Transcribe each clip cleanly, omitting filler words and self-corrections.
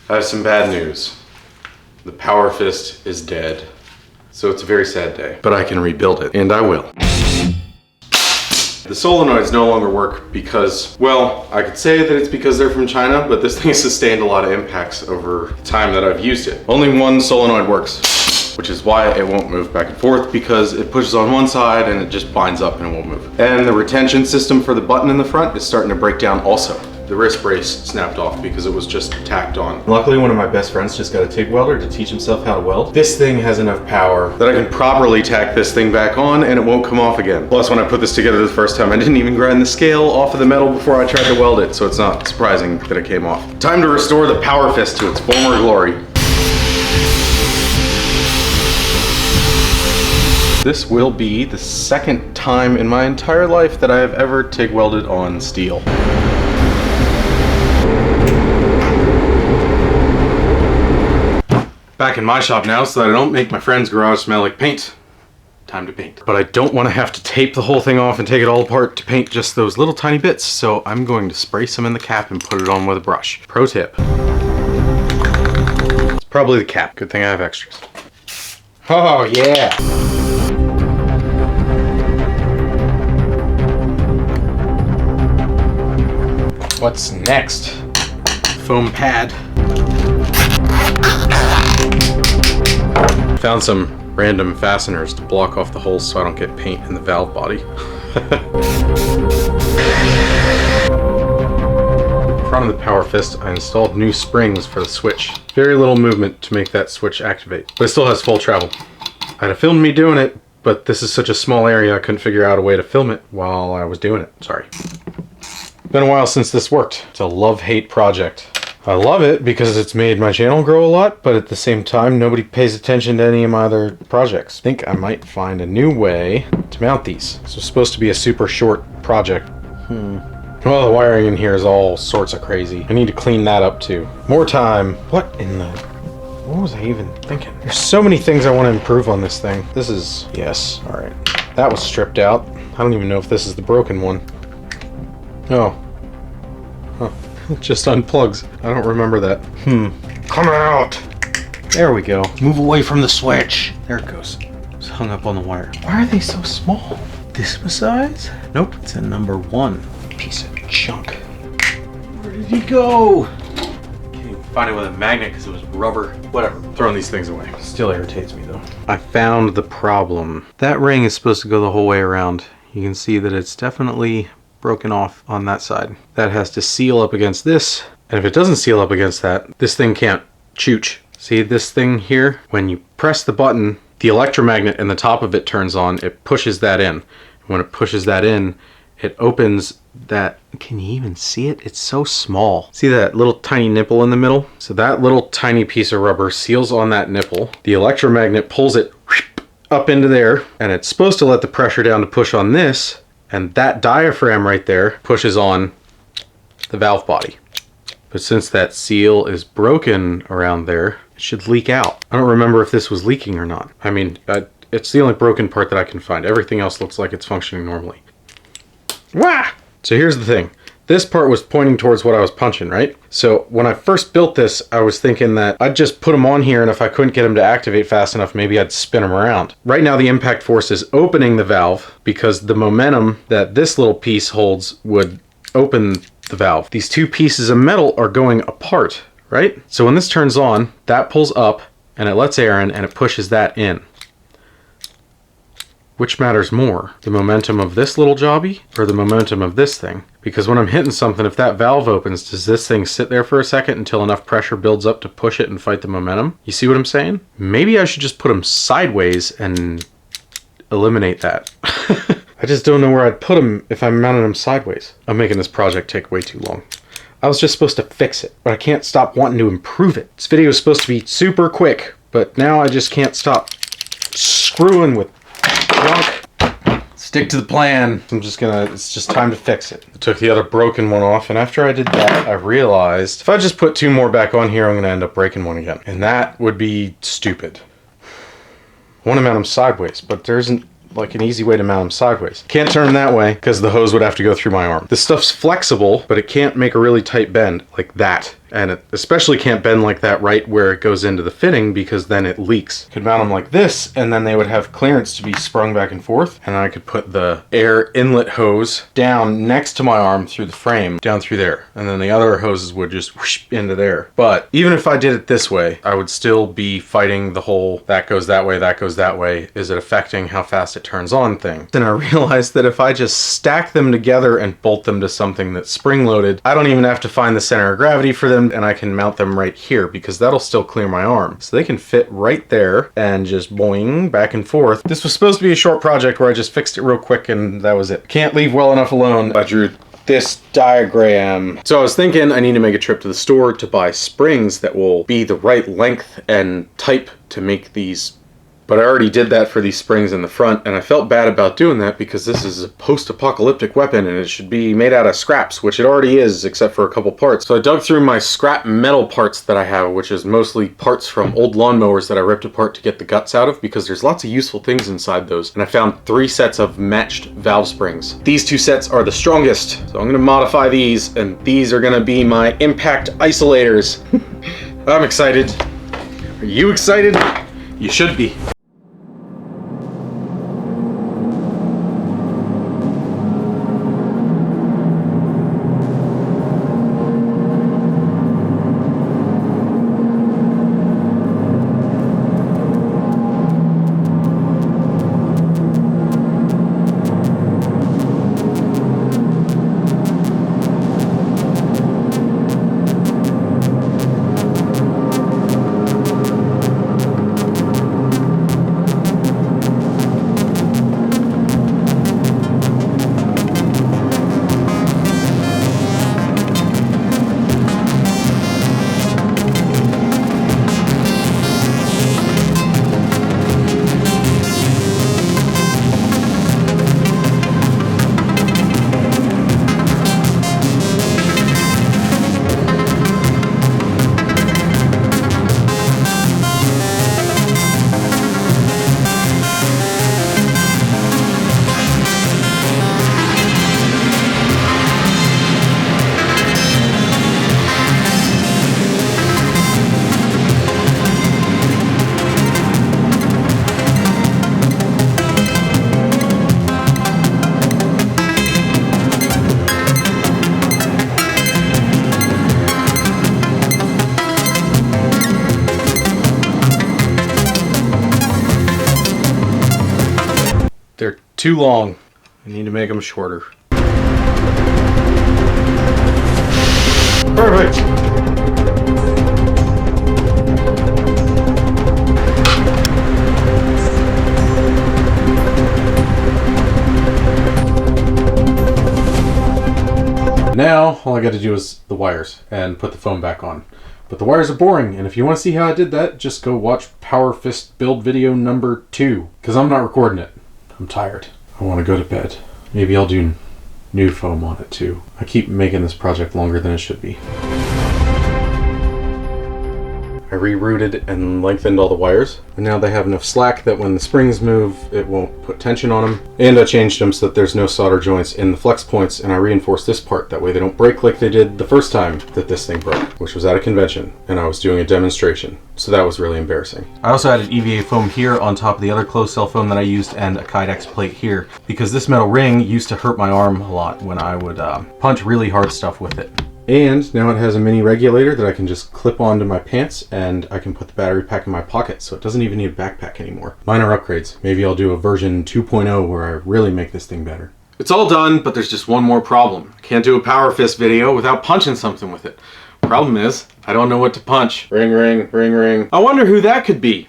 I have some bad news. The Powerfist is dead. So it's a very sad day, but I can rebuild it, and I will. The solenoids no longer work because, well, I could say that it's because they're from China, but this thing has sustained a lot of impacts over the time that I've used it. Only one solenoid works, which is why it won't move back and forth, because it pushes on one side and it just binds up and it won't move. And the retention system for the button in the front is starting to break down also. The wrist brace snapped off because it was just tacked on. Luckily, one of my best friends just got a TIG welder to teach himself how to weld. This thing has enough power that I can properly tack this thing back on and it won't come off again. Plus, when I put this together the first time, I didn't even grind the scale off of the metal before I tried to weld it, so it's not surprising that it came off. Time to restore the Powerfist to its former glory. This will be the second time in my entire life that I have ever TIG welded on steel. Back in my shop now so that I don't make my friend's garage smell like paint. Time to paint. But I don't want to have to tape the whole thing off and take it all apart to paint just those little tiny bits, so I'm going to spray some in the cap and put it on with a brush. Pro tip. It's probably the cap. Good thing I have extras. Oh yeah! What's next? Foam pad. Found some random fasteners to block off the holes so I don't get paint in the valve body. In front of the Powerfist, I installed new springs for the switch. Very little movement to make that switch activate, but it still has full travel. I'd have filmed me doing it, but this is such a small area I couldn't figure out a way to film it while I was doing it. Sorry. Been a while since this worked. It's a love-hate project. I love it because it's made my channel grow a lot, but at the same time, nobody pays attention to any of my other projects. I think I might find a new way to mount these. This was supposed to be a super short project. Well, the wiring in here is all sorts of crazy. I need to clean that up too. More time. What was I even thinking? There's so many things I want to improve on this thing. This is, yes, all right. That was stripped out. I don't even know if this is the broken one. Oh. Huh. It just unplugs. I don't remember that. Come out! There we go. Move away from the switch. There it goes. It's hung up on the wire. Why are they so small? This size? Nope. It's a number 1 piece of junk. Where did he go? Can't even find it with a magnet because it was rubber. Whatever. Throwing these things away. Still irritates me though. I found the problem. That ring is supposed to go the whole way around. You can see that it's definitely broken off on that side. That has to seal up against this, and if it doesn't seal up against that, this thing can't chooch. See this thing here? When you press the button, the electromagnet in the top of it turns on, it pushes that in. When it pushes that in, it opens that, can you even see it? It's so small. See that little tiny nipple in the middle? So that little tiny piece of rubber seals on that nipple. The electromagnet pulls it up into there, and it's supposed to let the pressure down to push on this, and that diaphragm right there pushes on the valve body. But since that seal is broken around there, it should leak out. I don't remember if this was leaking or not. I mean, it's the only broken part that I can find. Everything else looks like it's functioning normally. Wah! So here's the thing. This part was pointing towards what I was punching, right? So when I first built this, I was thinking that I'd just put them on here, and if I couldn't get them to activate fast enough, maybe I'd spin them around. Right now, the impact force is opening the valve because the momentum that this little piece holds would open the valve. These two pieces of metal are going apart, right? So when this turns on, that pulls up, and it lets air in, and it pushes that in. Which matters more, the momentum of this little jobby or the momentum of this thing? Because when I'm hitting something, if that valve opens, does this thing sit there for a second until enough pressure builds up to push it and fight the momentum? You see what I'm saying? Maybe I should just put them sideways and eliminate that. I just don't know where I'd put them if I mounted them sideways. I'm making this project take way too long. I was just supposed to fix it, but I can't stop wanting to improve it. This video is supposed to be super quick, but now I just can't stop screwing with junk. Stick to the plan. It's just time to fix it. I took the other broken one off, and after I did that, I realized if I just put 2 more back on here, I'm gonna end up breaking one again. And that would be stupid. I want to mount them sideways, but there isn't like an easy way to mount them sideways. Can't turn them that way because the hose would have to go through my arm. This stuff's flexible, but it can't make a really tight bend like that. And it especially can't bend like that right where it goes into the fitting, because then it leaks. Could mount them like this, and then they would have clearance to be sprung back and forth. And I could put the air inlet hose down next to my arm through the frame, down through there. And then the other hoses would just whoosh into there. But even if I did it this way, I would still be fighting the whole that goes that way, that goes that way. Is it affecting how fast it turns on thing? Then I realized that if I just stack them together and bolt them to something that's spring loaded, I don't even have to find the center of gravity for them, and I can mount them right here because that'll still clear my arm. So they can fit right there and just boing back and forth. This was supposed to be a short project where I just fixed it real quick and that was it. Can't leave well enough alone. I drew this diagram. So I was thinking I need to make a trip to the store to buy springs that will be the right length and type to make these. But I already did that for these springs in the front, and I felt bad about doing that because this is a post-apocalyptic weapon and it should be made out of scraps, which it already is except for a couple parts. So I dug through my scrap metal parts that I have, which is mostly parts from old lawnmowers that I ripped apart to get the guts out of, because there's lots of useful things inside those. And I found 3 sets of matched valve springs. These 2 sets are the strongest, so I'm going to modify these, and these are going to be my impact isolators. I'm excited. Are you excited? You should be. They're too long. I need to make them shorter. Perfect! Now, all I got to do is the wires and put the foam back on. But the wires are boring, and if you want to see how I did that, just go watch Powerfist build video number 2, because I'm not recording it. I'm tired. I want to go to bed. Maybe I'll do new foam on it too. I keep making this project longer than it should be. I rerouted and lengthened all the wires, and now they have enough slack that when the springs move, it won't put tension on them. And I changed them so that there's no solder joints in the flex points, and I reinforced this part. That way they don't break like they did the first time that this thing broke, which was at a convention, and I was doing a demonstration. So that was really embarrassing. I also added EVA foam here on top of the other closed cell foam that I used, and a Kydex plate here, because this metal ring used to hurt my arm a lot when I would punch really hard stuff with it. And now it has a mini regulator that I can just clip onto my pants, and I can put the battery pack in my pocket, so it doesn't even need a backpack anymore. Minor upgrades. Maybe I'll do a version 2.0 where I really make this thing better. It's all done, but there's just one more problem. I can't do a Powerfist video without punching something with it. Problem is, I don't know what to punch. Ring, ring, ring, ring. I wonder who that could be.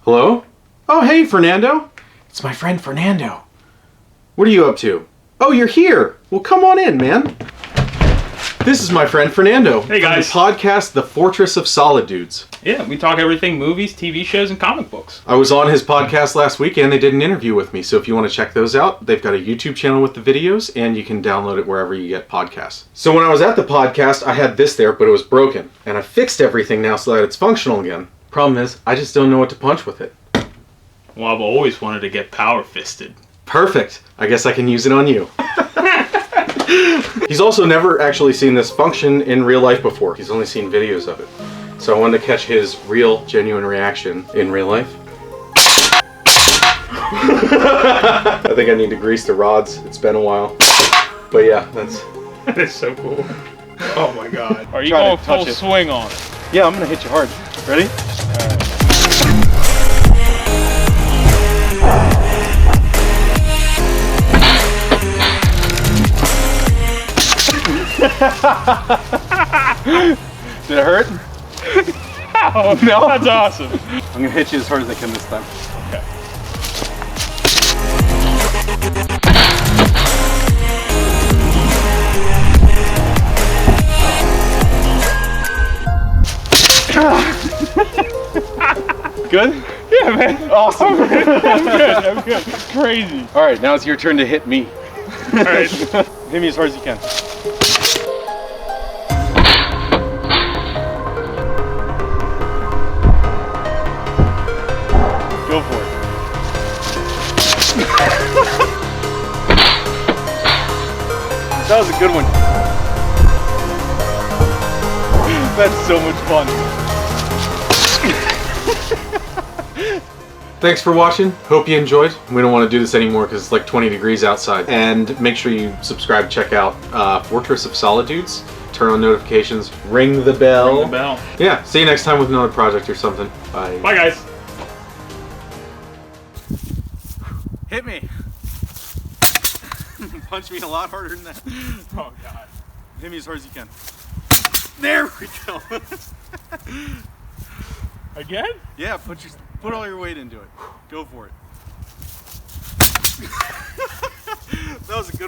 Hello? Oh, hey, Fernando. It's my friend Fernando. What are you up to? Oh, you're here. Well, come on in, man. This is my friend Fernando. Hey guys. From the podcast, The Fortress of Solidudes. Yeah, we talk everything movies, TV shows, and comic books. I was on his podcast last week and they did an interview with me, so if you want to check those out, they've got a YouTube channel with the videos and you can download it wherever you get podcasts. So when I was at the podcast, I had this there, but it was broken. And I fixed everything now so that it's functional again. Problem is, I just don't know what to punch with it. Well, I've always wanted to get power fisted. Perfect. I guess I can use it on you. He's also never actually seen this function in real life before. He's only seen videos of it. So I wanted to catch his real, genuine reaction in real life. I think I need to grease the rods. It's been a while. But yeah, that's... That is so cool. Oh my god. Are you Try going to touch full it. swing on it? Yeah, I'm gonna hit you hard. Ready? Did it hurt? Oh no, that's awesome. I'm gonna hit you as hard as I can this time. Okay. Good? Yeah, man. Awesome. I'm good. Crazy. All right, now it's your turn to hit me. All right. Hit me as hard as you can. Go for it. That was a good one. That's so much fun. Thanks for watching. Hope you enjoyed. We don't want to do this anymore because it's like 20 degrees outside. And make sure you subscribe, check out Fortress of Solidudes. Turn on notifications, ring the bell. Ring the bell. Yeah, see you next time with another project or something. Bye. Bye, guys. Hit me. Punch me a lot harder than that. Oh god. Hit me as hard as you can. There we go. Again? Yeah, put all your weight into it. Go for it. That was a good